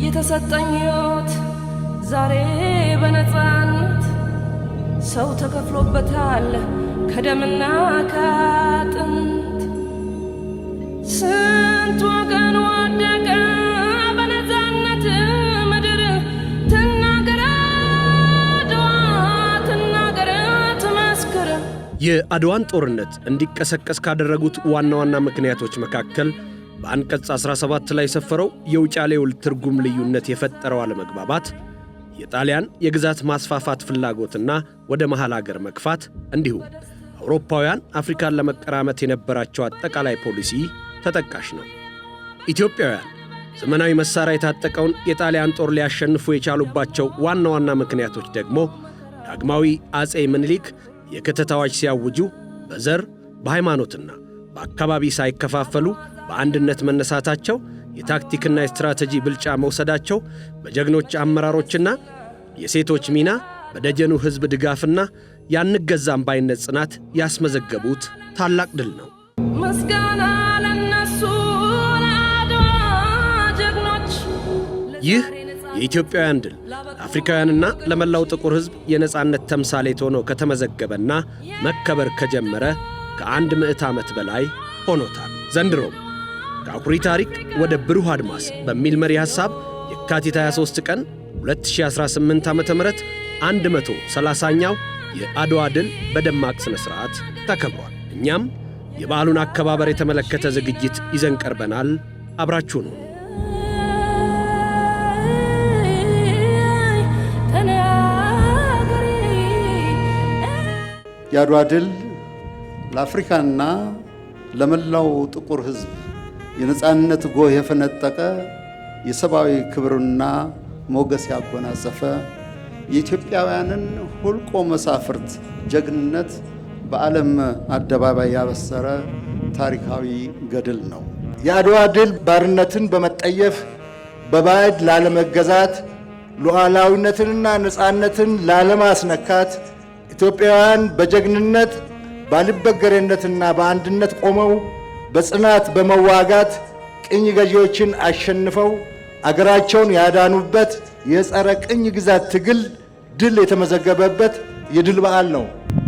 የተሰጠኝ ሕይወት ዛሬ በነፃነት ሰው ተከፍሎበታል ከደምና ከአጥንት ስንት ወገን ወደቀ በነፃነት ምድር ትናገር አድዋ ትናገር ትመስክር። የአድዋን ጦርነት እንዲቀሰቀስ ካደረጉት ዋና ዋና ምክንያቶች መካከል በአንቀጽ 17 ላይ የሰፈረው የውጫሌ ውል ትርጉም ልዩነት የፈጠረው አለመግባባት፣ የጣሊያን የግዛት ማስፋፋት ፍላጎትና ወደ መሃል አገር መግፋት እንዲሁም አውሮፓውያን አፍሪካን ለመቀራመት የነበራቸው አጠቃላይ ፖሊሲ ተጠቃሽ ነው። ኢትዮጵያውያን ዘመናዊ መሳሪያ የታጠቀውን የጣሊያን ጦር ሊያሸንፉ የቻሉባቸው ዋና ዋና ምክንያቶች ደግሞ ዳግማዊ አጼ ምኒልክ የክተት አዋጅ ሲያውጁ በዘር በሃይማኖትና በአካባቢ ሳይከፋፈሉ በአንድነት መነሳታቸው፣ የታክቲክና የስትራቴጂ ብልጫ መውሰዳቸው፣ በጀግኖች አመራሮችና የሴቶች ሚና፣ በደጀኑ ሕዝብ ድጋፍና ያንገዛም ባይነት ጽናት ያስመዘገቡት ታላቅ ድል ነው። ምስጋና ለነሱ ለአድዋ ጀግኖች። ይህ የኢትዮጵያውያን ድል ለአፍሪካውያንና ለመላው ጥቁር ሕዝብ የነጻነት ተምሳሌት ሆኖ ከተመዘገበና መከበር ከጀመረ ከአንድ ምዕት ዓመት በላይ ሆኖታል። ዘንድሮም ከአኩሪ ታሪክ ወደ ብሩህ አድማስ በሚል መሪ ሐሳብ የካቲት 23 ቀን 2018 ዓ.ም 130ኛው የአድዋ ድል በደማቅ ሥነ ሥርዓት ተከብሯል። እኛም የበዓሉን አከባበር የተመለከተ ዝግጅት ይዘን ቀርበናል። አብራችሁን ሁኑ። የአድዋ ድል ለአፍሪካና ለመላው ጥቁር ሕዝብ የነጻነት ጎህ የፈነጠቀ የሰብአዊ ክብርና ሞገስ ያጎናጸፈ የኢትዮጵያውያንን ሁልቆ መሳፍርት ጀግንነት በዓለም አደባባይ ያበሰረ ታሪካዊ ገድል ነው። የአድዋ ድል ባርነትን በመጠየፍ በባዕድ ላለመገዛት ሉዓላዊነትንና ነጻነትን ላለማስነካት ኢትዮጵያውያን በጀግንነት ባልበገሬነትና በአንድነት ቆመው በጽናት በመዋጋት ቅኝ ገዢዎችን አሸንፈው አገራቸውን ያዳኑበት የጸረ ቅኝ ግዛት ትግል ድል የተመዘገበበት የድል በዓል ነው።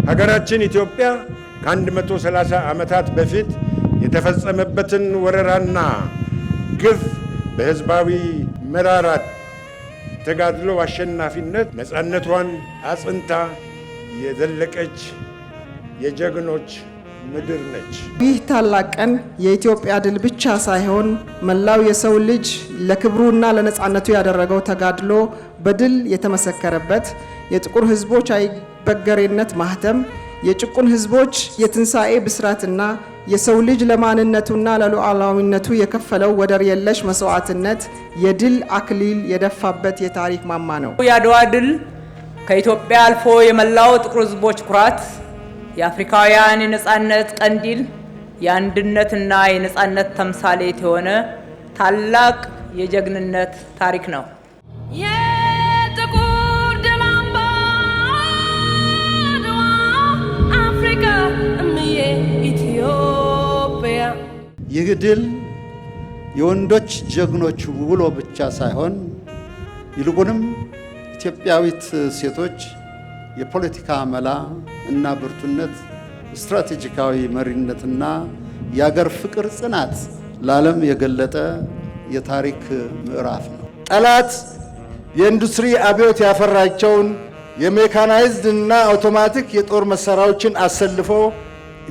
ሀገራችን ኢትዮጵያ ከ130 ዓመታት በፊት የተፈጸመበትን ወረራና ግፍ በሕዝባዊ መራራት ተጋድሎ አሸናፊነት ነጻነቷን አጽንታ የዘለቀች የጀግኖች ምድር ነች። ይህ ታላቅ ቀን የኢትዮጵያ ድል ብቻ ሳይሆን መላው የሰው ልጅ ለክብሩና ለነጻነቱ ያደረገው ተጋድሎ በድል የተመሰከረበት የጥቁር ሕዝቦች አይበገሬነት ማህተም፣ የጭቁን ሕዝቦች የትንሣኤ ብስራትና የሰው ልጅ ለማንነቱና ለሉዓላዊነቱ የከፈለው ወደር የለሽ መስዋዕትነት የድል አክሊል የደፋበት የታሪክ ማማ ነው። የአድዋ ድል ከኢትዮጵያ አልፎ የመላው ጥቁር ሕዝቦች ኩራት፣ የአፍሪካውያን የነጻነት ቀንዲል፣ የአንድነትና የነጻነት ተምሳሌት የሆነ ታላቅ የጀግንነት ታሪክ ነው። የጥቁር ደም አምባ አድዋ አፍሪካ እምዬ ኢትዮጵያ። ይህ ድል የወንዶች ጀግኖች ውሎ ብቻ ሳይሆን ይልቁንም ኢትዮጵያዊት ሴቶች የፖለቲካ መላ እና ብርቱነት፣ ስትራቴጂካዊ መሪነትና የአገር ፍቅር ጽናት ለዓለም የገለጠ የታሪክ ምዕራፍ ነው። ጠላት የኢንዱስትሪ አብዮት ያፈራቸውን የሜካናይዝድ እና አውቶማቲክ የጦር መሳሪያዎችን አሰልፎ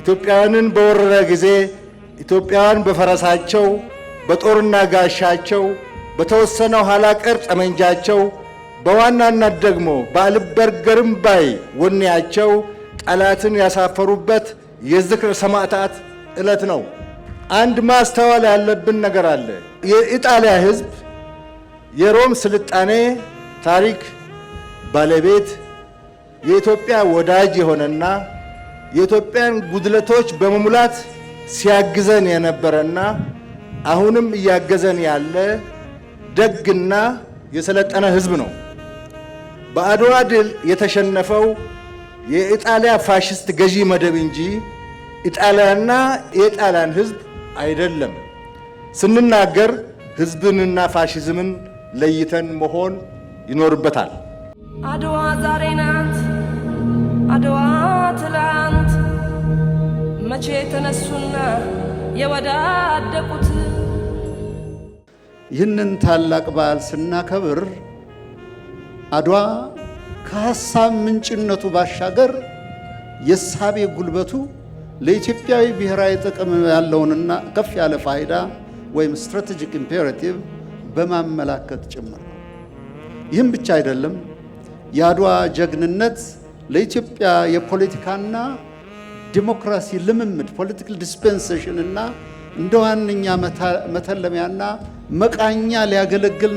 ኢትዮጵያውያንን በወረረ ጊዜ ኢትዮጵያውያን በፈረሳቸው፣ በጦርና ጋሻቸው፣ በተወሰነው ኋላ ቀር ጠመንጃቸው፣ በዋናነት ደግሞ ባልበገርም ባይ ወኔያቸው ጠላትን ያሳፈሩበት የዝክረ ሰማዕታት ዕለት ነው። አንድ ማስተዋል ያለብን ነገር አለ። የኢጣሊያ ሕዝብ የሮም ስልጣኔ ታሪክ ባለቤት የኢትዮጵያ ወዳጅ የሆነና የኢትዮጵያን ጉድለቶች በመሙላት ሲያግዘን የነበረና አሁንም እያገዘን ያለ ደግና የሰለጠነ ሕዝብ ነው። በአድዋ ድል የተሸነፈው የኢጣሊያ ፋሽስት ገዢ መደብ እንጂ ኢጣሊያና የጣሊያን ሕዝብ አይደለም። ስንናገር ሕዝብንና ፋሽዝምን ለይተን መሆን ይኖርበታል። አድዋ ዛሬ ናት፣ አድዋ ትላንት፣ መቼ ተነሱና የወዳደቁት። ይህንን ታላቅ በዓል ስናከብር አድዋ ከሐሳብ ምንጭነቱ ባሻገር የሳቤ ጉልበቱ ለኢትዮጵያዊ ብሔራዊ ጥቅም ያለውንና ከፍ ያለ ፋይዳ ወይም ስትራቴጂክ ኢምፔራቲቭ በማመላከት ጭምር ነው። ይህም ብቻ አይደለም። የአድዋ ጀግንነት ለኢትዮጵያ የፖለቲካና ዲሞክራሲ ልምምድ ፖለቲካል ዲስፔንሴሽን እና እንደ ዋነኛ መተለሚያና መቃኛ ሊያገለግል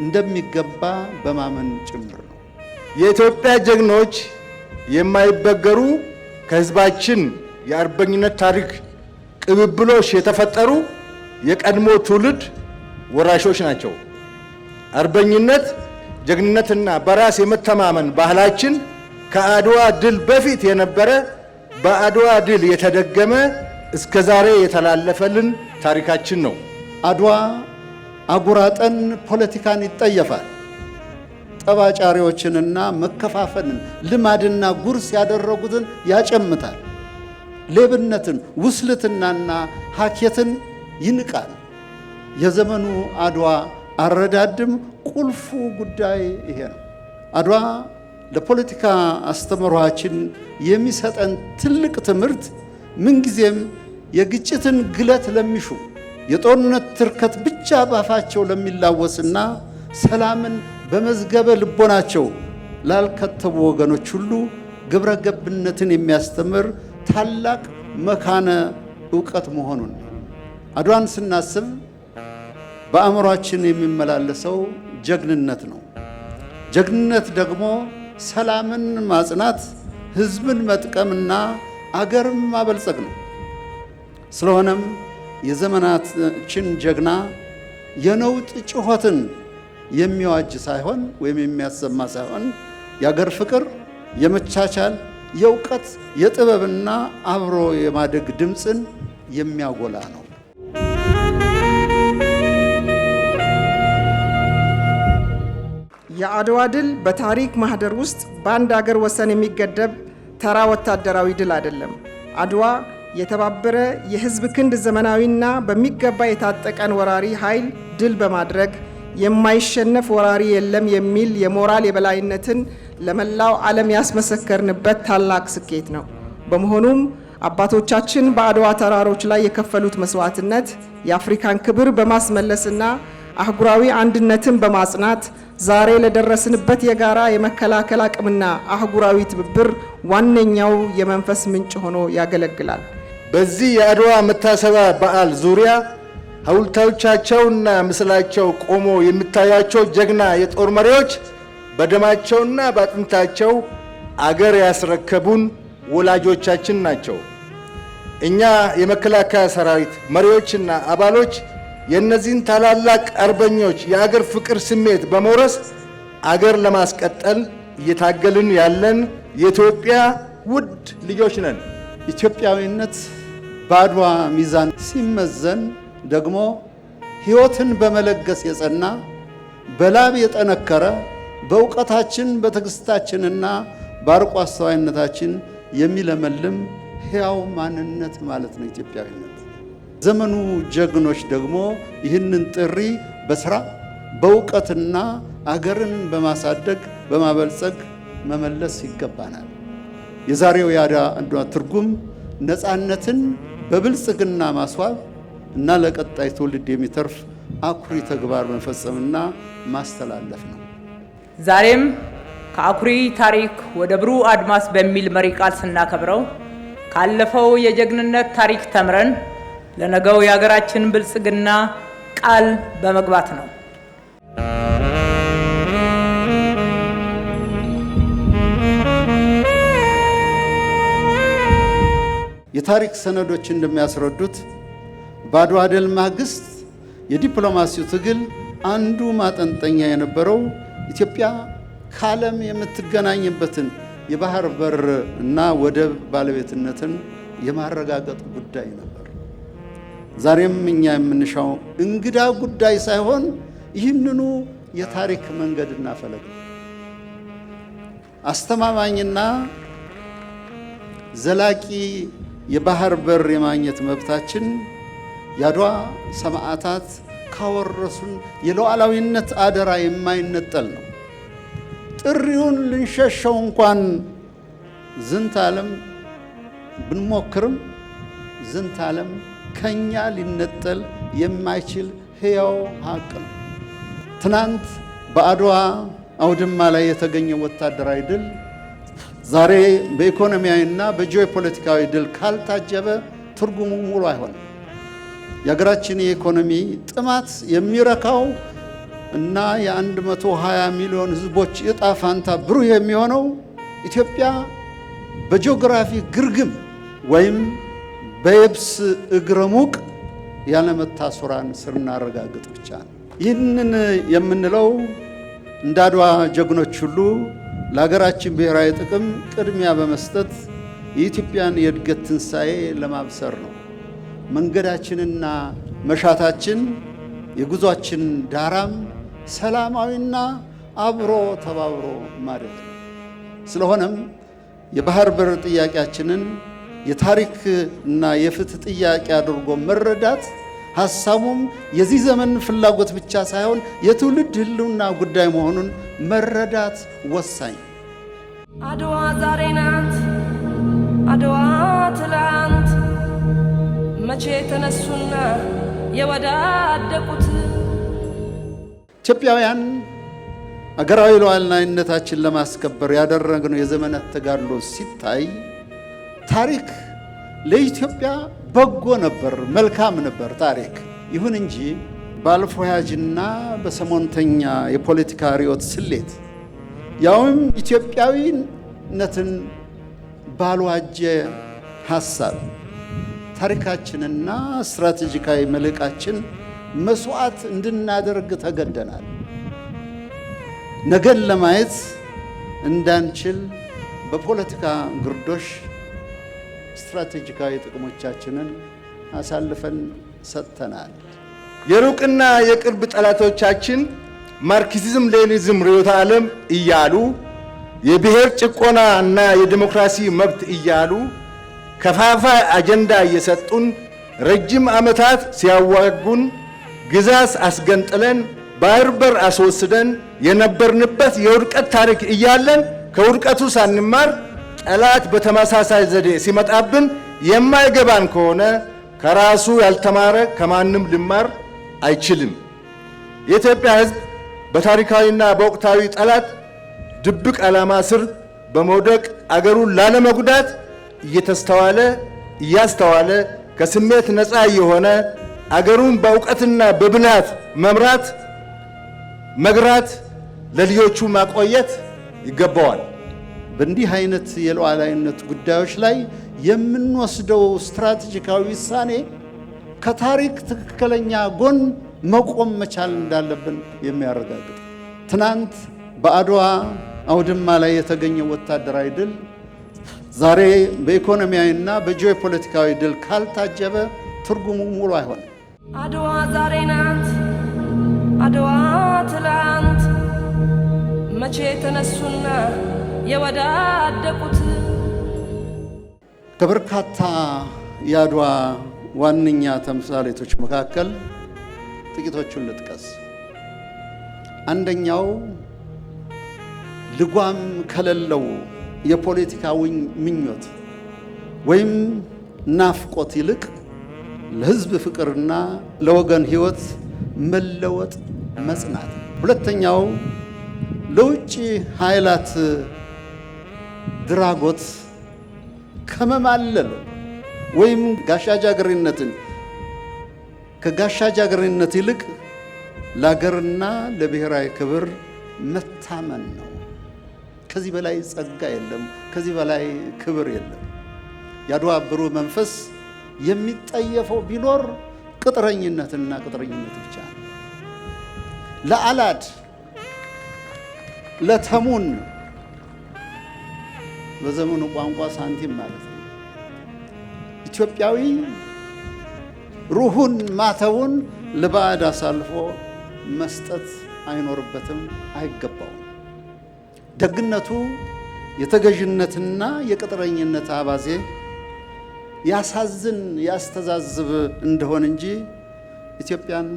እንደሚገባ በማመን ጭምር ነው። የኢትዮጵያ ጀግኖች የማይበገሩ ከሕዝባችን የአርበኝነት ታሪክ ቅብብሎሽ የተፈጠሩ የቀድሞ ትውልድ ወራሾች ናቸው። አርበኝነት፣ ጀግንነትና በራስ የመተማመን ባህላችን ከአድዋ ድል በፊት የነበረ በአድዋ ድል የተደገመ እስከ ዛሬ የተላለፈልን ታሪካችን ነው። አድዋ አጉራጠን ፖለቲካን ይጠየፋል። ጠባጫሪዎችንና መከፋፈልን ልማድና ጉርስ ያደረጉትን ያጨምታል። ሌብነትን፣ ውስልትናና ሀኬትን ይንቃል። የዘመኑ አድዋ አረዳድም ቁልፉ ጉዳይ ይሄ ነው። አድዋ ለፖለቲካ አስተምህሮአችን የሚሰጠን ትልቅ ትምህርት ምንጊዜም የግጭትን ግለት ለሚሹ የጦርነት ትርከት ብቻ ባፋቸው ለሚላወስና ሰላምን በመዝገበ ልቦናቸው ላልከተቡ ወገኖች ሁሉ ግብረ ገብነትን የሚያስተምር ታላቅ መካነ ዕውቀት መሆኑን ነው። አድዋን ስናስብ በአእምሯችን የሚመላለሰው ጀግንነት ነው። ጀግንነት ደግሞ ሰላምን ማጽናት፣ ሕዝብን መጥቀምና አገርም ማበልጸግ ነው። ስለሆነም የዘመናችን ጀግና የነውጥ ጩኸትን የሚዋጅ ሳይሆን ወይም የሚያሰማ ሳይሆን የአገር ፍቅር፣ የመቻቻል፣ የእውቀት፣ የጥበብና አብሮ የማደግ ድምፅን የሚያጎላ ነው። የአድዋ ድል በታሪክ ማህደር ውስጥ በአንድ አገር ወሰን የሚገደብ ተራ ወታደራዊ ድል አይደለም። አድዋ የተባበረ የህዝብ ክንድ ዘመናዊና በሚገባ የታጠቀን ወራሪ ኃይል ድል በማድረግ የማይሸነፍ ወራሪ የለም የሚል የሞራል የበላይነትን ለመላው ዓለም ያስመሰከርንበት ታላቅ ስኬት ነው። በመሆኑም አባቶቻችን በአድዋ ተራሮች ላይ የከፈሉት መስዋዕትነት የአፍሪካን ክብር በማስመለስና አህጉራዊ አንድነትን በማጽናት ዛሬ ለደረስንበት የጋራ የመከላከል አቅምና አህጉራዊ ትብብር ዋነኛው የመንፈስ ምንጭ ሆኖ ያገለግላል። በዚህ የአድዋ መታሰቢያ በዓል ዙሪያ ሐውልቶቻቸውና ምስላቸው ቆሞ የሚታያቸው ጀግና የጦር መሪዎች በደማቸውና በአጥንታቸው አገር ያስረከቡን ወላጆቻችን ናቸው። እኛ የመከላከያ ሰራዊት መሪዎችና አባሎች የእነዚህን ታላላቅ አርበኞች የአገር ፍቅር ስሜት በመውረስ አገር ለማስቀጠል እየታገልን ያለን የኢትዮጵያ ውድ ልጆች ነን። ኢትዮጵያዊነት በአድዋ ሚዛን ሲመዘን ደግሞ ሕይወትን በመለገስ የጸና በላብ የጠነከረ በእውቀታችን በትዕግስታችንና በአርቆ አስተዋይነታችን የሚለመልም ሕያው ማንነት ማለት ነው ኢትዮጵያዊነት። ዘመኑ ጀግኖች ደግሞ ይህንን ጥሪ በስራ በእውቀትና አገርን በማሳደግ በማበልጸግ መመለስ ይገባናል። የዛሬው የአድዋ ትርጉም ነፃነትን በብልጽግና ማስዋብ እና ለቀጣይ ትውልድ የሚተርፍ አኩሪ ተግባር መፈጸምና ማስተላለፍ ነው። ዛሬም ከአኩሪ ታሪክ ወደ ብሩህ አድማስ በሚል መሪ ቃል ስናከብረው ካለፈው የጀግንነት ታሪክ ተምረን ለነገው የሀገራችን ብልጽግና ቃል በመግባት ነው። የታሪክ ሰነዶች እንደሚያስረዱት በአድዋ ድል ማግስት የዲፕሎማሲው ትግል አንዱ ማጠንጠኛ የነበረው ኢትዮጵያ ከዓለም የምትገናኝበትን የባህር በር እና ወደብ ባለቤትነትን የማረጋገጥ ጉዳይ ነበር። ዛሬም እኛ የምንሻው እንግዳ ጉዳይ ሳይሆን ይህንኑ የታሪክ መንገድና ፈለግ ነው። አስተማማኝና ዘላቂ የባህር በር የማግኘት መብታችን የአድዋ ሰማዕታት ካወረሱን የሉዓላዊነት አደራ የማይነጠል ነው። ጥሪውን ልንሸሸው እንኳን ዝንተ ዓለም ብንሞክርም ዝንተ ዓለም ከኛ ሊነጠል የማይችል ሕያው ሀቅ ነው። ትናንት በአድዋ አውድማ ላይ የተገኘው ወታደራዊ ድል ዛሬ በኢኮኖሚያዊና በጂኦፖለቲካዊ ድል ካልታጀበ ትርጉሙ ሙሉ አይሆንም። የሀገራችን የኢኮኖሚ ጥማት የሚረካው እና የ120 ሚሊዮን ሕዝቦች ዕጣ ፋንታ ብሩህ የሚሆነው ኢትዮጵያ በጂኦግራፊ ግርግም ወይም በየብስ እግረ ሙቅ ያለመታሰሯን ስናረጋግጥ ብቻ ነው። ይህንን የምንለው እንደ አድዋ ጀግኖች ሁሉ ለሀገራችን ብሔራዊ ጥቅም ቅድሚያ በመስጠት የኢትዮጵያን የእድገት ትንሣኤ ለማብሰር ነው። መንገዳችንና መሻታችን የጉዟችን ዳራም ሰላማዊና አብሮ ተባብሮ ማደግ ነው። ስለሆነም የባህር በር ጥያቄያችንን የታሪክ እና የፍትህ ጥያቄ አድርጎ መረዳት ሐሳቡም የዚህ ዘመን ፍላጎት ብቻ ሳይሆን የትውልድ ህልውና ጉዳይ መሆኑን መረዳት ወሳኝ። አድዋ ዛሬ ናት፣ አድዋ ትላንት፣ መቼ ተነሱና የወዳደቁት። ኢትዮጵያውያን አገራዊ ሉዓላዊነታችን ለማስከበር ያደረግነው የዘመናት ተጋድሎ ሲታይ ታሪክ ለኢትዮጵያ በጎ ነበር፣ መልካም ነበር ታሪክ። ይሁን እንጂ በአልፎ ያጅና በሰሞንተኛ የፖለቲካ ርዕዮት ስሌት ያውም ኢትዮጵያዊነትን ባልዋጀ ሐሳብ ታሪካችንና ስትራቴጂካዊ መልሕቃችን መስዋዕት እንድናደርግ ተገደናል። ነገን ለማየት እንዳንችል በፖለቲካ ግርዶሽ ስትራቴጂካዊ ጥቅሞቻችንን አሳልፈን ሰጥተናል። የሩቅና የቅርብ ጠላቶቻችን ማርክሲዝም ሌኒዝም ርዕዮተ ዓለም እያሉ የብሔር ጭቆና እና የዲሞክራሲ መብት እያሉ ከፋፋይ አጀንዳ እየሰጡን ረጅም ዓመታት ሲያዋጉን ግዛት አስገንጥለን ባህር በር አስወስደን የነበርንበት የውድቀት ታሪክ እያለን ከውድቀቱ ሳንማር ጠላት በተመሳሳይ ዘዴ ሲመጣብን የማይገባን ከሆነ ከራሱ ያልተማረ ከማንም ሊማር አይችልም። የኢትዮጵያ ሕዝብ በታሪካዊና በወቅታዊ ጠላት ድብቅ ዓላማ ስር በመውደቅ አገሩን ላለመጉዳት እያስተዋለ ከስሜት ነፃ የሆነ አገሩን በእውቀትና በብልሃት መግራት ለልጆቹ ማቆየት ይገባዋል። በእንዲህ አይነት የሉዓላዊነት ጉዳዮች ላይ የምንወስደው ስትራቴጂካዊ ውሳኔ ከታሪክ ትክክለኛ ጎን መቆም መቻል እንዳለብን የሚያረጋግጥ። ትናንት በአድዋ አውድማ ላይ የተገኘው ወታደራዊ ድል ዛሬ በኢኮኖሚያዊና በጂኦፖለቲካዊ ድል ካልታጀበ ትርጉሙ ሙሉ አይሆንም። አድዋ ዛሬ ናት፣ አድዋ ትላንት፣ መቼ ተነሱና የወዳደቁት። ከበርካታ የአድዋ ዋነኛ ተምሳሌቶች መካከል ጥቂቶቹን ልጥቀስ። አንደኛው ልጓም ከሌለው የፖለቲካ ምኞት ወይም ናፍቆት ይልቅ ለሕዝብ ፍቅርና ለወገን ሕይወት መለወጥ መጽናት። ሁለተኛው ለውጭ ኃይላት ድራጎት ከመማለል ወይም ጋሻጃግሪነትን ከጋሻጃግሪነት ይልቅ ለሀገርና ለብሔራዊ ክብር መታመን ነው። ከዚህ በላይ ጸጋ የለም፣ ከዚህ በላይ ክብር የለም። የአድዋ ብሩህ መንፈስ የሚጠየፈው ቢኖር ቅጥረኝነትና ቅጥረኝነት ብቻ ነው። ለአላድ ለተሙን በዘመኑ ቋንቋ ሳንቲም ማለት ነው። ኢትዮጵያዊ ሩሁን ማተቡን ለባዕድ አሳልፎ መስጠት አይኖርበትም፣ አይገባውም። ደግነቱ የተገዥነትና የቅጥረኝነት አባዜ ያሳዝን ያስተዛዝብ እንደሆን እንጂ ኢትዮጵያን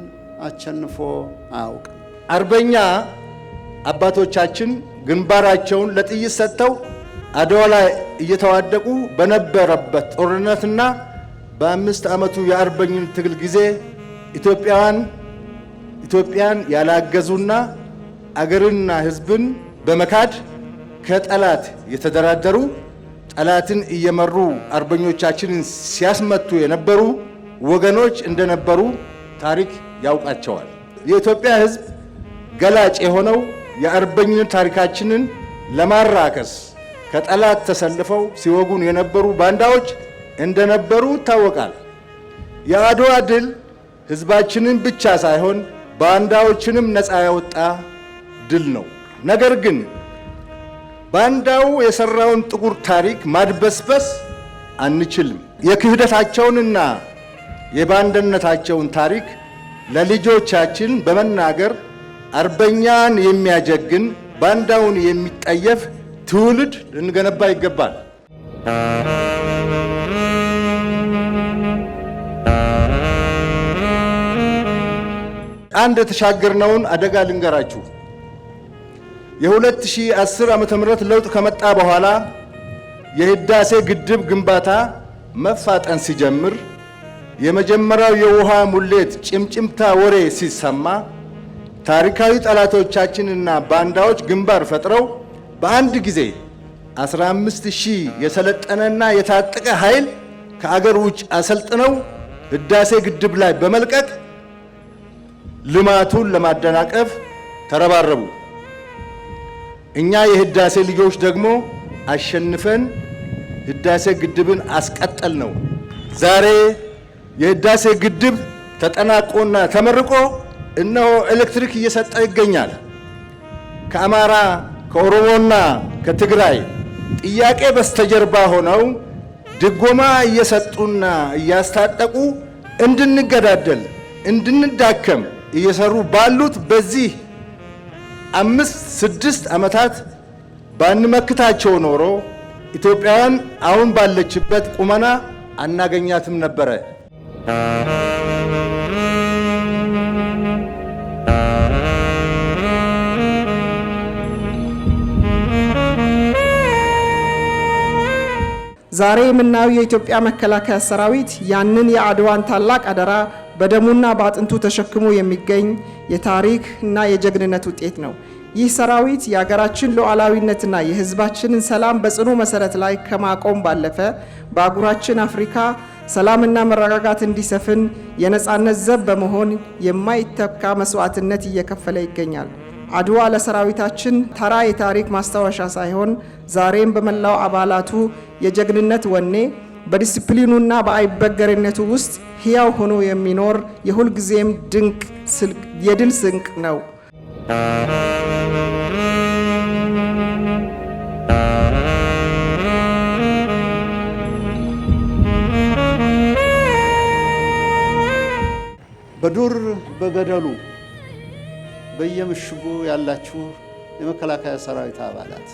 አቸንፎ አያውቅም። አርበኛ አባቶቻችን ግንባራቸውን ለጥይት ሰጥተው አድዋ ላይ እየተዋደቁ በነበረበት ጦርነትና በ5 ዓመቱ የአርበኝነት ትግል ጊዜ ኢትዮጵያን ያላገዙና አገርና ሕዝብን በመካድ ከጠላት የተደራደሩ ጠላትን እየመሩ አርበኞቻችንን ሲያስመቱ የነበሩ ወገኖች እንደነበሩ ታሪክ ያውቃቸዋል። የኢትዮጵያ ሕዝብ ገላጭ የሆነው የአርበኝነት ታሪካችንን ለማራከስ ከጠላት ተሰልፈው ሲወጉን የነበሩ ባንዳዎች እንደነበሩ ይታወቃል። የአድዋ ድል ሕዝባችንን ብቻ ሳይሆን ባንዳዎችንም ነፃ ያወጣ ድል ነው። ነገር ግን ባንዳው የሰራውን ጥቁር ታሪክ ማድበስበስ አንችልም። የክህደታቸውንና የባንዳነታቸውን ታሪክ ለልጆቻችን በመናገር አርበኛን የሚያጀግን ባንዳውን የሚጠየፍ ትውልድ ልንገነባ ይገባል። አንድ የተሻገርነውን አደጋ ልንገራችሁ። የ2010 ዓመተ ምህረት ለውጥ ከመጣ በኋላ የህዳሴ ግድብ ግንባታ መፋጠን ሲጀምር የመጀመሪያው የውሃ ሙሌት ጭምጭምታ ወሬ ሲሰማ ታሪካዊ ጠላቶቻችንና ባንዳዎች ግንባር ፈጥረው በአንድ ጊዜ 15000 የሰለጠነና የታጠቀ ኃይል ከአገር ውጭ አሰልጥነው ህዳሴ ግድብ ላይ በመልቀቅ ልማቱን ለማደናቀፍ ተረባረቡ። እኛ የህዳሴ ልጆች ደግሞ አሸንፈን ህዳሴ ግድብን አስቀጠል ነው። ዛሬ የህዳሴ ግድብ ተጠናቆና ተመርቆ እነሆ ኤሌክትሪክ እየሰጠ ይገኛል። ከአማራ ከኦሮሞና ከትግራይ ጥያቄ በስተጀርባ ሆነው ድጎማ እየሰጡና እያስታጠቁ እንድንገዳደል እንድንዳከም እየሰሩ ባሉት በዚህ 5-6 ዓመታት ባንመክታቸው ኖሮ ኢትዮጵያን አሁን ባለችበት ቁመና አናገኛትም ነበረ። ዛሬ የምናየው የኢትዮጵያ መከላከያ ሰራዊት ያንን የአድዋን ታላቅ አደራ በደሙና በአጥንቱ ተሸክሞ የሚገኝ የታሪክ እና የጀግንነት ውጤት ነው። ይህ ሰራዊት የሀገራችን ሉዓላዊነትና የሕዝባችንን ሰላም በጽኑ መሰረት ላይ ከማቆም ባለፈ በአህጉራችን አፍሪካ ሰላምና መረጋጋት እንዲሰፍን የነጻነት ዘብ በመሆን የማይተካ መስዋዕትነት እየከፈለ ይገኛል። አድዋ ለሰራዊታችን ተራ የታሪክ ማስታወሻ ሳይሆን ዛሬም በመላው አባላቱ የጀግንነት ወኔ በዲሲፕሊኑና በአይበገሬነቱ ውስጥ ሕያው ሆኖ የሚኖር የሁልጊዜም ድንቅ የድል ስንቅ ነው። በዱር በገደሉ በየምሽጉ ያላችሁ የመከላከያ ሰራዊት አባላት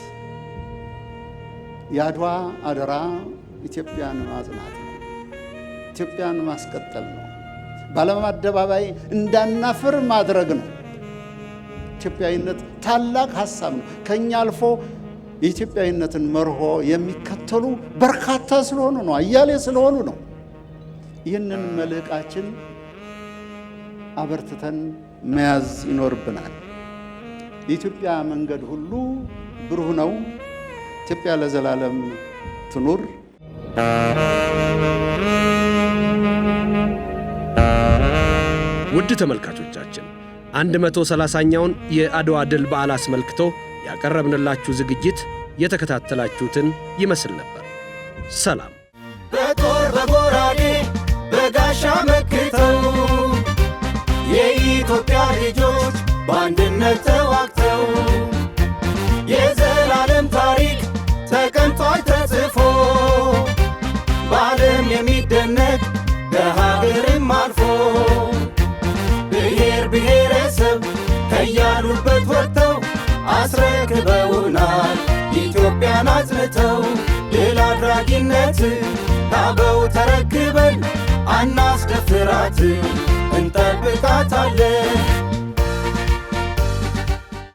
የአድዋ አደራ ኢትዮጵያን ማጽናት ነው። ኢትዮጵያን ማስቀጠል ነው። በዓለም አደባባይ እንዳናፍር ማድረግ ነው። ኢትዮጵያዊነት ታላቅ ሀሳብ ነው። ከኛ አልፎ የኢትዮጵያዊነትን መርሆ የሚከተሉ በርካታ ስለሆኑ ነው፣ አያሌ ስለሆኑ ነው። ይህንን መልሕቃችን አበርትተን መያዝ ይኖርብናል። የኢትዮጵያ መንገድ ሁሉ ብሩህ ነው። ኢትዮጵያ ለዘላለም ትኑር። ውድ ተመልካቾቻችን 130ኛውን የአድዋ ድል በዓል አስመልክቶ ያቀረብንላችሁ ዝግጅት የተከታተላችሁትን ይመስል ነበር። ሰላም። በጦር በጎራዴ በጋሻ መክተው የኢትዮጵያ ልጆች በአንድነት ተዋግተው የዘላለም ታሪክ ተቀምጧል ተጽፎ በዓለም የሚደነቅ ከሀገርም አልፎ ብሔር ብሔረሰብ ከያሉበት ወጥተው አስረክበውናል ኢትዮጵያን አጽንተው። ድል አድራጊነት ታበው ተረክበን አናስደፍራት